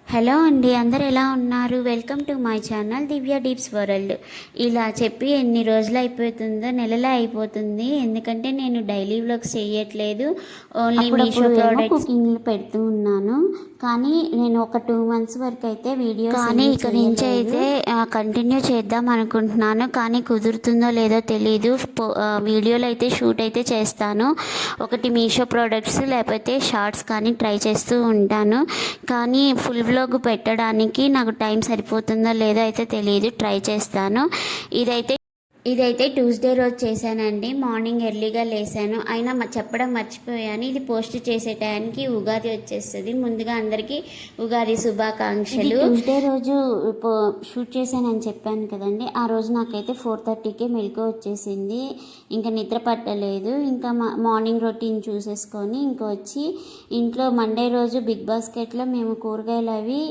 Hello అండి, అందరు ఎలా ఉన్నారు? Welcome to my channel Divya deeps world. ఇలా చెప్పి ఎన్ని రోజులు అయిపోతుందో, నెలలే అయిపోతుంది. ఎందుకంటే నేను డైలీ వ్లాగ్స్ చేయట్లేదు, ఓన్లీ మీషో ప్రోడక్ట్స్ కుకింగ్లు పెడుతూ ఉన్నాను. కానీ నేను ఒక 2 months వరకు అయితే వీడియోస్ కానీ ఇక నుంచి అయితే కంటిన్యూ చేద్దాం అనుకుంటున్నాను. కానీ కుదురుతుందో లేదో తెలీదు. వీడియోలు అయితే షూట్ అయితే చేస్తాను. ఒకటి మీషో ప్రోడక్ట్స్ లేకపోతే షార్ట్స్ కానీ ట్రై చేస్తూ ఉంటాను. కానీ ఫుల్ వ్లాగ్ పెట్టడానికి నాకు టైం సరిపోతుందో లేదో అయితే తెలియదు. ట్రై చేస్తాను. ఇదైతే ట్యూస్డే రోజు చేశానండి. మార్నింగ్ ఎర్లీగా లేసాను, అయినా చెప్పడం మర్చిపోయాను. ఇది పోస్ట్ చేసే టైంకి ఉగాది వచ్చేస్తుంది. ముందుగా అందరికీ ఉగాది శుభాకాంక్షలు. ట్యూస్డే రోజు షూట్ చేశానని చెప్పాను కదండి. ఆ రోజు నాకైతే 4:30కే మెలకు వచ్చేసింది. ఇంకా నిద్ర పట్టలేదు. ఇంకా మార్నింగ్ రొటీన్ చూసేసుకొని ఇంకా వచ్చి ఇంట్లో మండే రోజు బిగ్ బాస్కెట్లో మేము కూరగాయలు అవి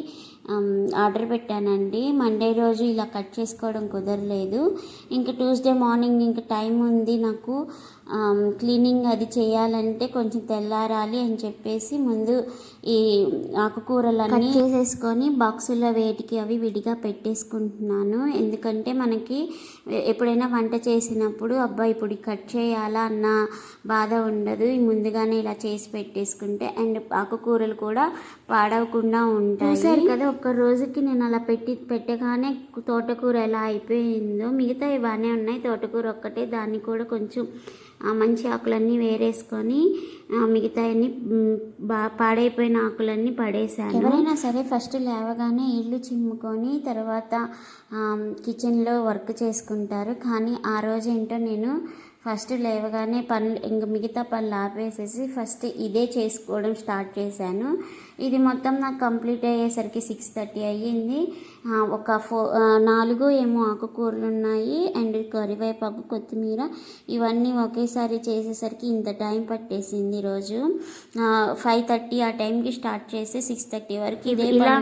ఆర్డర్ పెట్టానండి. మండే రోజు ఇలా కట్ చేసుకోవడం కుదరలేదు. ఇంకా ట్యూస్డే మార్నింగ్ ఇంకా టైం ఉంది నాకు, క్లీనింగ్ అది చేయాలంటే కొంచెం తెల్లారాలి అని చెప్పేసి ముందు ఈ ఆకుకూరలన్నీ చేసేసుకొని బాక్సుల్లో వేటికి అవి విడిగా పెట్టేసుకుంటున్నాను. ఎందుకంటే మనకి ఎప్పుడైనా వంట చేసినప్పుడు అబ్బా ఇప్పుడు కట్ చేయాలా అన్న బాధ ఉండదు. ముందుగానే ఇలా చేసి పెట్టేసుకుంటే అండ్ ఆకుకూరలు కూడా పాడవకుండా ఉంటాయి. చూసారు కదా, ఒక్క రోజుకి నేను అలా పెట్టగానే తోటకూర ఎలా అయిపోయిందో. మిగతా బాగానే ఉన్నాయి, తోటకూర ఒక్కటే, దాన్ని కూడా కొంచెం మంచి ఆకులన్నీ వేరేసుకొని మిగతాయన్ని పాడైపోయిన ఆకులన్నీ పడేసాను. ఎవరైనా సరే ఫస్ట్ లేవగానే ఇల్లు చిమ్ముకొని తర్వాత కిచెన్లో వర్క్ చేసుకుంటారు. కానీ ఆ రోజు ఏంటో నేను ఫస్ట్ లేవగానే పనులు ఇంకా మిగతా పనులు ఆపేసేసి ఫస్ట్ ఇదే చేసుకోవడం స్టార్ట్ చేశాను. ఇది మొత్తం నాకు కంప్లీట్ అయ్యేసరికి 6:30 అయ్యింది. ఒక 4 ఏమో ఆకుకూరలు ఉన్నాయి అండ్ కరివేపాకు, కొత్తిమీర ఇవన్నీ ఒకేసారి చేసేసరికి ఇంత టైం పట్టేసింది. రోజు 5:30 ఆ టైంకి స్టార్ట్ చేసి 6:30 వరకు ఇలా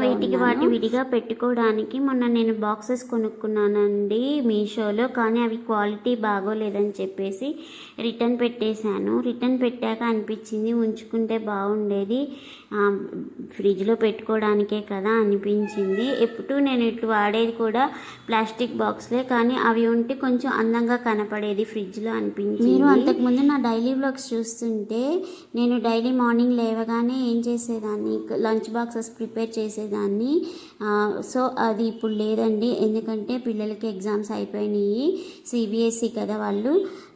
వాటి విడిగా పెట్టుకోవడానికి మొన్న నేను బాక్సెస్ కొనుక్కున్నానండి మీషోలో. కానీ అవి క్వాలిటీ బాగోలేదని చెప్పేసి రిటర్న్ పెట్టేశాను. రిటర్న్ పెట్టాక అనిపించింది ఉంచుకుంటే బాగుండేది, ఫ్రిడ్జ్లో పెట్టుకోవడానికే కదా అనిపించింది. ఎప్పుడు నేను ఇటు వాడేది కూడా ప్లాస్టిక్ బాక్స్లే, కానీ అవి ఉంటే కొంచెం అందంగా కనపడేది ఫ్రిడ్జ్లో అనిపించింది. మీరు అంతకుముందు నా డైలీ వ్లాగ్స్ చూస్తుంటే నేను డైలీ మార్నింగ్ లేవగానే ఏం చేసేదాన్ని, లంచ్ బాక్సెస్ ప్రిపేర్ చేసేదాన్ని. సో అది ఇప్పుడు లేదండి, ఎందుకంటే పిల్లలకి ఎగ్జామ్స్ అయిపోయినాయి. CBSE కదా వాళ్ళు,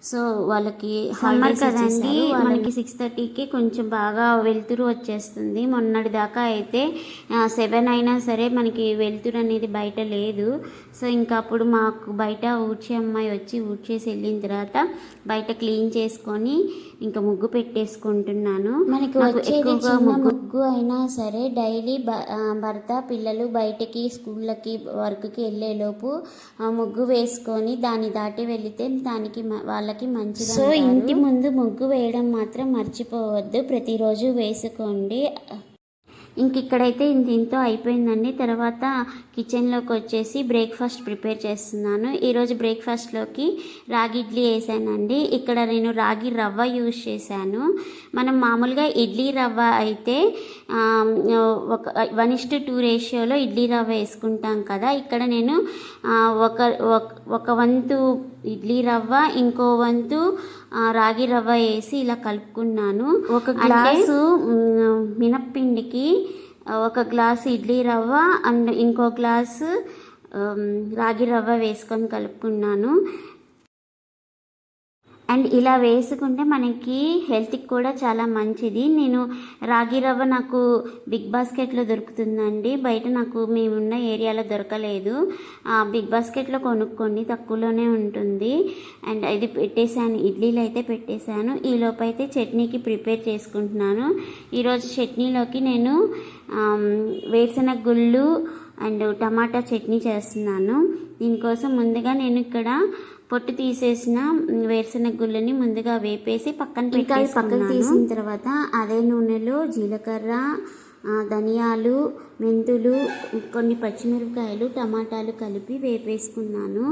సో వాళ్ళకి సమ్మర్ కదండి. మనకి 6:30కి కొంచెం బాగా వెలుతురు వచ్చేస్తుంది. మొన్నటి దాకా అయితే 7 అయినా సరే మనకి వెలుతురు అనేది బయట లేదు. సో ఇంకా అప్పుడు మాకు బయట ఊడ్చే అమ్మాయి వచ్చి ఊడ్చేసి వెళ్ళిన తర్వాత బయట క్లీన్ చేసుకొని ఇంకా ముగ్గు పెట్టేసుకుంటున్నాను. మనకి వచ్చేది చిన్న ముగ్గు అయినా సరే డైలీ భర్త పిల్లలు బయటకి స్కూళ్ళకి వర్క్కి వెళ్ళేలోపు ముగ్గు వేసుకొని దాన్ని దాటి వెళితే దానికి వాళ్ళకి మంచిది. సో ఇంటి ముందు ముగ్గు వేయడం మాత్రం మర్చిపోవద్దు, ప్రతిరోజు వేసుకోండి. ఇంక ఇక్కడైతే ఇంతో అయిపోయిందండి. తర్వాత కిచెన్లోకి వచ్చేసి బ్రేక్ఫాస్ట్ ప్రిపేర్ చేస్తున్నాను. ఈరోజు బ్రేక్ఫాస్ట్లోకి రాగి ఇడ్లీ వేసానండి. ఇక్కడ నేను రాగి రవ్వ యూజ్ చేశాను. మనం మామూలుగా ఇడ్లీ రవ్వ అయితే ఒక 1:2 రేషియోలో ఇడ్లీ రవ్వ వేసుకుంటాం కదా. ఇక్కడ నేను ఒక వంతు ఇడ్లీ రవ్వ, ఇంకో వంతు రాగి రవ్వ వేసి ఇలా కలుపుకున్నాను. ఒక గ్లాసు మినప్పిండికి 1 గ్లాసు ఇడ్లీ రవ్వ అండ్ ఇంకో గ్లాసు రాగి రవ్వ వేసుకొని కలుపుకున్నాను. అండ్ ఇలా వేసుకుంటే మనకి హెల్త్కి కూడా చాలా మంచిది. నేను రాగి రవ్వ నాకు బిగ్ బాస్కెట్లో దొరుకుతుందండి, బయట నాకు మేమున్న ఏరియాలో దొరకలేదు. బిగ్ బాస్కెట్లో కొనుక్కోండి, తక్కువలోనే ఉంటుంది. అండ్ ఇది పెట్టేశాను, ఇడ్లీలు అయితే పెట్టేశాను. ఈలోపు అయితే చట్నీకి ప్రిపేర్ చేసుకుంటున్నాను. ఈరోజు చట్నీలోకి నేను వేరుశనగ గుళ్ళు అండ్ టమాటా చట్నీ చేస్తున్నాను. దీనికోసం ముందుగా నేను ఇక్కడ పొట్టు తీసేసిన వేరుశనగ గుళ్ళని ముందుగా వేపేసి పక్కన తీసిన తర్వాత అదే నూనెలో జీలకర్ర, ధనియాలు, మెంతులు, కొన్ని పచ్చిమిరపకాయలు, టమాటాలు కలిపి వేపేసుకున్నాను.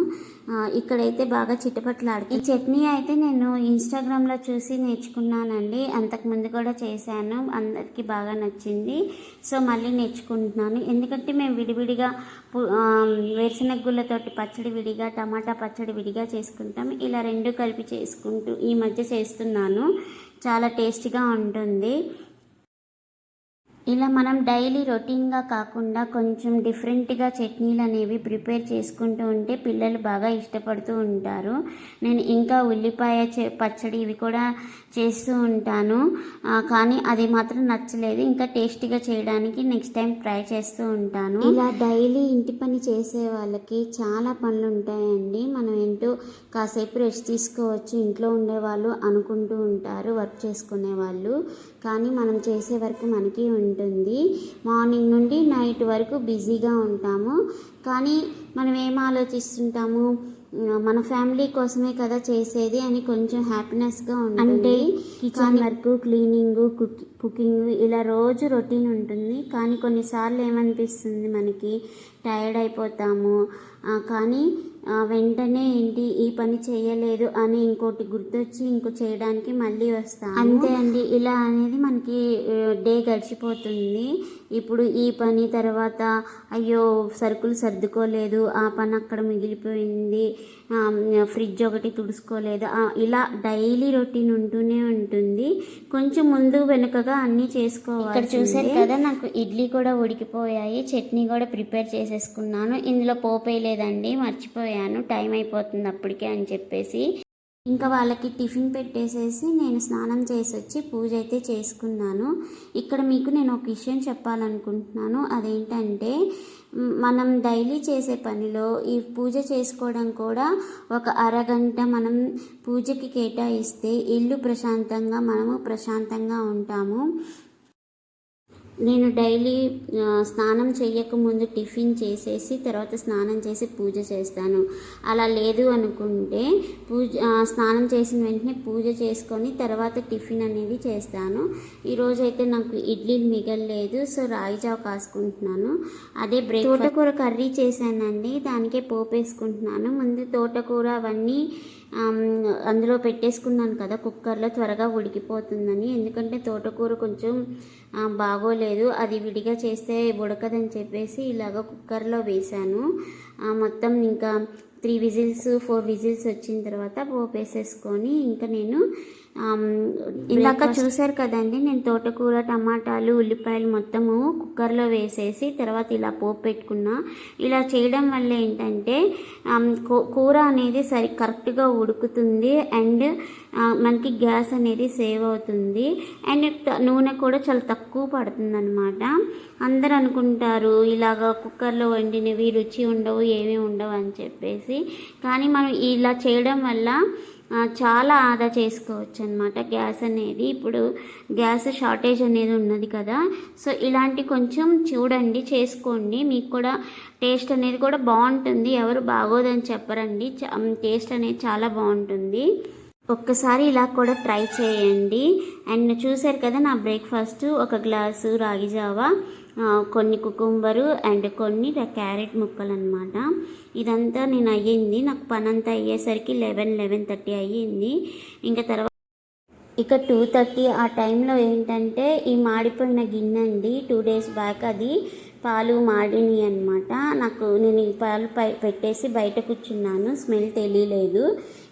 ఇక్కడైతే బాగా చిటపట్లాడుతుంది. ఈ చట్నీ అయితే నేను ఇన్స్టాగ్రామ్లో చూసి నేర్చుకున్నానండి. అంతకుముందు కూడా చేశాను, అందరికీ బాగా నచ్చింది. సో మళ్ళీ నేర్చుకుంటున్నాను. ఎందుకంటే మేము విడివిడిగా వేరుశనగ గుళ్ళతోటి పచ్చడి విడిగా, టమాటా పచ్చడి విడిగా చేసుకుంటాం. ఇలా రెండు కలిపి చేసుకుంటూ ఈ మధ్య చేస్తున్నాను. చాలా టేస్టీగా ఉంటుంది. ఇలా మనం డైలీ రొటీన్గా కాకుండా కొంచెం డిఫరెంట్గా చట్నీలు అనేవి ప్రిపేర్ చేసుకుంటూ ఉంటే పిల్లలు బాగా ఇష్టపడుతూ ఉంటారు. నేను ఇంకా ఉల్లిపాయ పచ్చడి ఇవి కూడా చేస్తూ ఉంటాను, కానీ అది మాత్రం నచ్చలేదు. ఇంకా టేస్టీగా చేయడానికి నెక్స్ట్ టైం ట్రై చేస్తూ ఉంటాను. ఇలా డైలీ ఇంటి పని చేసే వాళ్ళకి చాలా పనులు ఉంటాయండి. మనం ఏంటో కాసేపు రెస్ట్ తీసుకోవచ్చు ఇంట్లో ఉండేవాళ్ళు అనుకుంటూ ఉంటారు, వర్క్ చేసుకునే వాళ్ళు. కానీ మనం చేసే వరకు మనకి ఉంటుంది. మార్నింగ్ నుండి నైట్ వరకు బిజీగా ఉంటాము. కానీ మనం ఏం ఆలోచిస్తుంటాము, మన ఫ్యామిలీ కోసమే కదా చేసేది అని కొంచెం హ్యాపీనెస్గా ఉంటుంది. అంటే కిచెన్ వర్క్, క్లీనింగ్, కుకింగ్ ఇలా రోజు రొటీన్ ఉంటుంది. కానీ కొన్నిసార్లు ఏమనిపిస్తుంది, మనకి టైర్డ్ అయిపోతాము. కానీ వెంటనే ఏంటి ఈ పని చేయలేదు అని ఇంకోటి గుర్తొచ్చి ఇంకో చేయడానికి మళ్ళీ వస్తాము. అంతే అండి, ఇలా అనేది మనకి డే గడిచిపోతుంది. ఇప్పుడు ఈ పని తర్వాత అయ్యో సరుకులు సర్దుకోలేదు, ఆ పని అక్కడ మిగిలిపోయింది, ఫ్రిడ్జ్ ఒకటి తుడుచుకోలేదు, ఇలా డైలీ రొటీన్ ఉంటూనే ఉంటుంది. కొంచెం ముందు వెనుకగా అన్నీ చేసుకోవాలి. ఇక్కడ చూసారు కదా, నాకు ఇడ్లీ కూడా ఉడికిపోయాయి, చట్నీ కూడా ప్రిపేర్ చేసేసుకున్నాను. ఇందులో పోపేయలేదండి, మర్చిపోయాను, టైం అయిపోతుంది అప్పటికే అని చెప్పేసి. ఇంకా వాళ్ళకి టిఫిన్ పెట్టేసేసి నేను స్నానం చేసి వచ్చి పూజ అయితే చేసుకున్నాను. ఇక్కడ మీకు నేను ఒక విషయం చెప్పాలనుకుంటున్నాను. అదేంటంటే, మనం డైలీ చేసే పనిలో ఈ పూజ చేసుకోవడం కూడా ఒక అరగంట మనం పూజకి కేటాయిస్తే ఇల్లు ప్రశాంతంగా, మనము ప్రశాంతంగా ఉంటాము. నేను డైలీ స్నానం చేయకముందు టిఫిన్ చేసేసి తర్వాత స్నానం చేసి పూజ చేస్తాను. అలా లేదు అనుకుంటే స్నానం చేసిన వెంటనే పూజ చేసుకొని తర్వాత టిఫిన్ అనేది చేస్తాను. ఈరోజైతే నాకు ఇడ్లీలు మిగలలేదు, సో రాగి జావ కాసుకుంటున్నాను. అదే తోటకూర కర్రీ చేశానండి, దానికే పోపు వేసుకుంటున్నాను. ముందు తోటకూర అవన్నీ అందులో పెట్టేసుకున్నాను కదా కుక్కర్లో, త్వరగా ఉడికిపోతుందని. ఎందుకంటే తోటకూర కొంచెం బాగోలేదు, అది విడిగా చేస్తే ఉడకదని చెప్పేసి ఇలాగ కుక్కర్లో వేసాను. మొత్తం ఇంకా 3 విజిల్స్ 4 విజిల్స్ వచ్చిన తర్వాత పోపు వేసేసుకొని ఇంకా నేను ఇందాక చూసారు కదండి, నేను తోటకూర, టమాటాలు, ఉల్లిపాయలు మొత్తము కుక్కర్లో వేసేసి తర్వాత ఇలా పోపు పెట్టుకున్నా. ఇలా చేయడం వల్ల ఏంటంటే కూర అనేది కరెక్ట్గా ఉడుకుతుంది అండ్ మనకి గ్యాస్ అనేది సేవ్ అవుతుంది అండ్ నూనె కూడా చాలా తక్కువ పడుతుంది అనమాట. అందరు అనుకుంటారు ఇలాగ కుక్కర్లో వండినవి రుచి ఉండవు, ఏమీ ఉండవు అని చెప్పేసి. కానీ మనం ఇలా చేయడం వల్ల చాలా ఆదా చేసుకోవచ్చు అనమాట గ్యాస్ అనేది. ఇప్పుడు గ్యాస్ షార్టేజ్ అనేది ఉన్నది కదా, సో ఇలాంటి కొంచెం చూడండి, చేసుకోండి. మీకు కూడా టేస్ట్ అనేది కూడా బాగుంటుంది, ఎవరు బాగోదని చెప్పరండి. టేస్ట్ అనేది చాలా బాగుంటుంది. ఒక్కసారి ఇలా కూడా ట్రై చేయండి. అండ్ చూసారు కదా, నా బ్రేక్ఫాస్ట్ ఒక గ్లాసు రాగి జావా, కొన్ని కుకుంబరు అండ్ కొన్ని క్యారెట్ ముక్కలు అనమాట. ఇదంతా నేను అయ్యింది, నాకు పని అంతా అయ్యేసరికి 11-11:30 అయ్యింది. ఇంకా తర్వాత ఇక 2:30 ఆ టైంలో ఏంటంటే ఈ మాడిపోయిన గిన్నె అండి, 2 days బ్యాక్ అది పాలు మాడిని అనమాట. నేను ఈ పాలు పెట్టేసి బయట కూర్చున్నాను, స్మెల్ తెలియలేదు,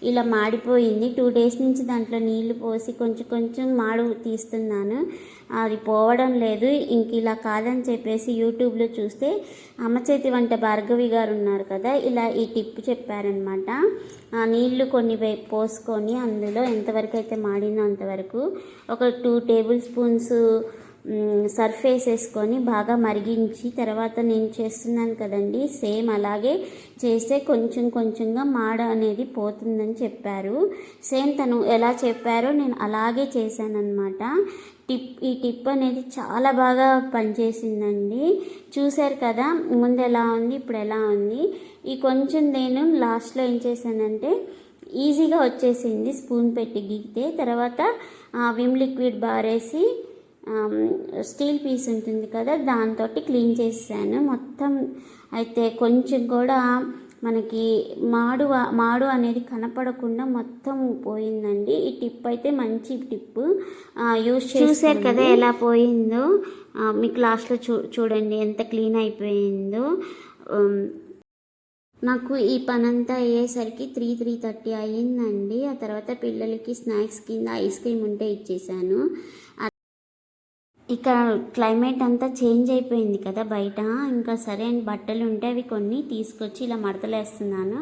ఇలా మాడిపోయింది. 2 days నుంచి దాంట్లో నీళ్లు పోసి కొంచెం కొంచెం మాడు తీస్తున్నాను, అది పోవడం లేదు. ఇంక ఇలా కాదని చెప్పేసి యూట్యూబ్లో చూస్తే అమ్మ చేతి వంట భార్గవి గారు ఉన్నారు కదా, ఇలా ఈ టిప్ చెప్పారనమాట. నీళ్లు కొన్ని పోసుకొని అందులో ఎంతవరకు అయితే మాడిందో అంతవరకు ఒక 2 tablespoons సర్ఫ్ వేసేసుకొని బాగా మరిగించి తర్వాత నేను చేస్తున్నాను కదండి, సేమ్ అలాగే చేస్తే కొంచెం కొంచెంగా మాడ అనేది పోతుందని చెప్పారు. సేమ్ తను ఎలా చెప్పారో నేను అలాగే చేశానన్నమాట. ఈ టిప్ అనేది చాలా బాగా పనిచేసిందండి. చూశారు కదా, ముందు ఎలా ఉంది, ఇప్పుడు ఎలా ఉంది. ఈ కొంచెం నేను లాస్ట్లో ఏం చేశానంటే ఈజీగా వచ్చేసింది, స్పూన్ పెట్టి గీకితే. తర్వాత విమ్ లిక్విడ్ బారేసి స్టీల్ పీస్ ఉంటుంది కదా, దాంతో క్లీన్ చేశాను మొత్తం. అయితే కొంచెం కూడా మనకి మాడు అనేది కనపడకుండా మొత్తం పోయిందండి. ఈ టిప్ అయితే మంచి టిప్, చూసారు కదా ఎలా పోయిందో. మీకు లాస్ట్లో చూడండి ఎంత క్లీన్ అయిపోయిందో. నాకు ఈ పనంతా అయ్యేసరికి 3:30 అయ్యిందండి. ఆ తర్వాత పిల్లలకి స్నాక్స్ కింద ఐస్ క్రీమ్ ఉంటే ఇచ్చేసాను. ఇక క్లైమేట్ అంతా చేంజ్ అయిపోయింది కదా బయట. ఇంకా సరే అని బట్టలు ఉంటే అవి కొన్ని తీసుకొచ్చి ఇలా మడతలేస్తున్నాను.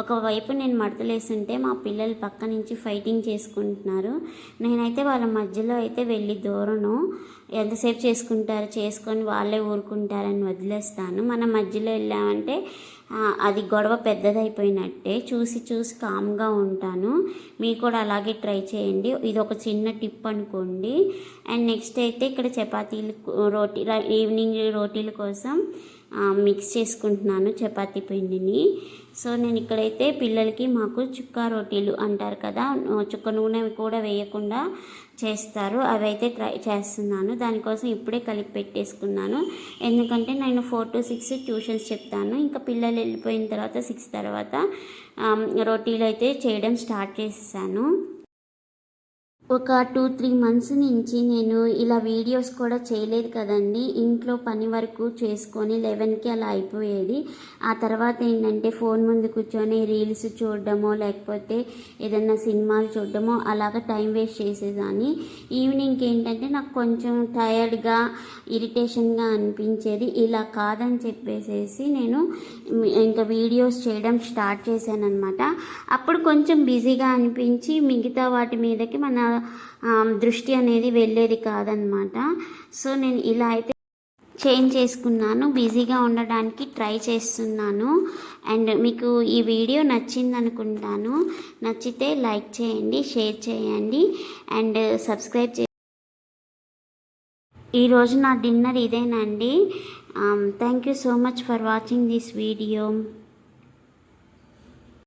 ఒకవైపు నేను మడతలేస్తుంటే మా పిల్లలు పక్క నుంచి ఫైటింగ్ చేసుకుంటున్నారు. నేనైతే వాళ్ళ మధ్యలో అయితే వెళ్ళి దూరను. ఎంతసేపు చేసుకొని వాళ్ళే ఊరుకుంటారని వదిలేస్తాను. మన మధ్యలో వెళ్ళామంటే అది గొడవ పెద్దదైపోయినట్టే. చూసి కామ్గా ఉంటాను. మీరు కూడా అలాగే ట్రై చేయండి. ఇది ఒక చిన్న టిప్ అనుకోండి. అండ్ నెక్స్ట్ అయితే ఇక్కడ చపాతీలు ఈవినింగ్ రోటీల కోసం మిక్స్ చేసుకుంటున్నాను చపాతీ పిండిని. సో నేను ఇక్కడైతే పిల్లలకి మాకు చుక్కా రోటీలు అంటారు కదా, చుక్క నూనె కూడా వేయకుండా చేస్తారు, అవి అయితే ట్రై చేస్తున్నాను. దానికోసం ఇప్పుడే కలిపి పెట్టేసుకున్నాను. ఎందుకంటే నేను 4 to 6 ట్యూషన్స్ చెప్తాను. ఇంకా పిల్లలు వెళ్ళిపోయిన తర్వాత 6 తర్వాత రోటీలు అయితే చేయడం స్టార్ట్ చేసేసాను. ఒక 2-3 months నుంచి నేను ఇలా వీడియోస్ కూడా చేయలేదు కదండి. ఇంట్లో పని వరకు చేసుకొని 11కి అలా అయిపోయేది. ఆ తర్వాత ఏంటంటే ఫోన్ ముందు కూర్చొని రీల్స్ చూడడమో లేకపోతే ఏదన్నా సినిమాలు చూడడమో అలాగా టైం వేస్ట్ చేసేదాన్ని. ఈవినింగ్కి ఏంటంటే నాకు కొంచెం టయర్డ్గా ఇరిటేషన్గా అనిపించేది. ఇలా కాదని చెప్పేసేసి నేను ఇంకా వీడియోస్ చేయడం స్టార్ట్ చేశాను అనమాట. అప్పుడు కొంచెం బిజీగా అనిపించి మిగతా వాటి మీదకి మన దృష్టి అనేది వెళ్ళేది కాదనమాట. సో నేను ఇలా అయితే చేంజ్ చేసుకున్నాను. బిజీగా ఉండడానికి ట్రై చేస్తున్నాను. అండ్ మీకు ఈ వీడియో నచ్చింది అనుకుంటాను. నచ్చితే లైక్ చేయండి, షేర్ చేయండి అండ్ సబ్స్క్రైబ్ చేయండి. ఈరోజు నా డిన్నర్ ఇదేనండి. Thank you so much for watching this video.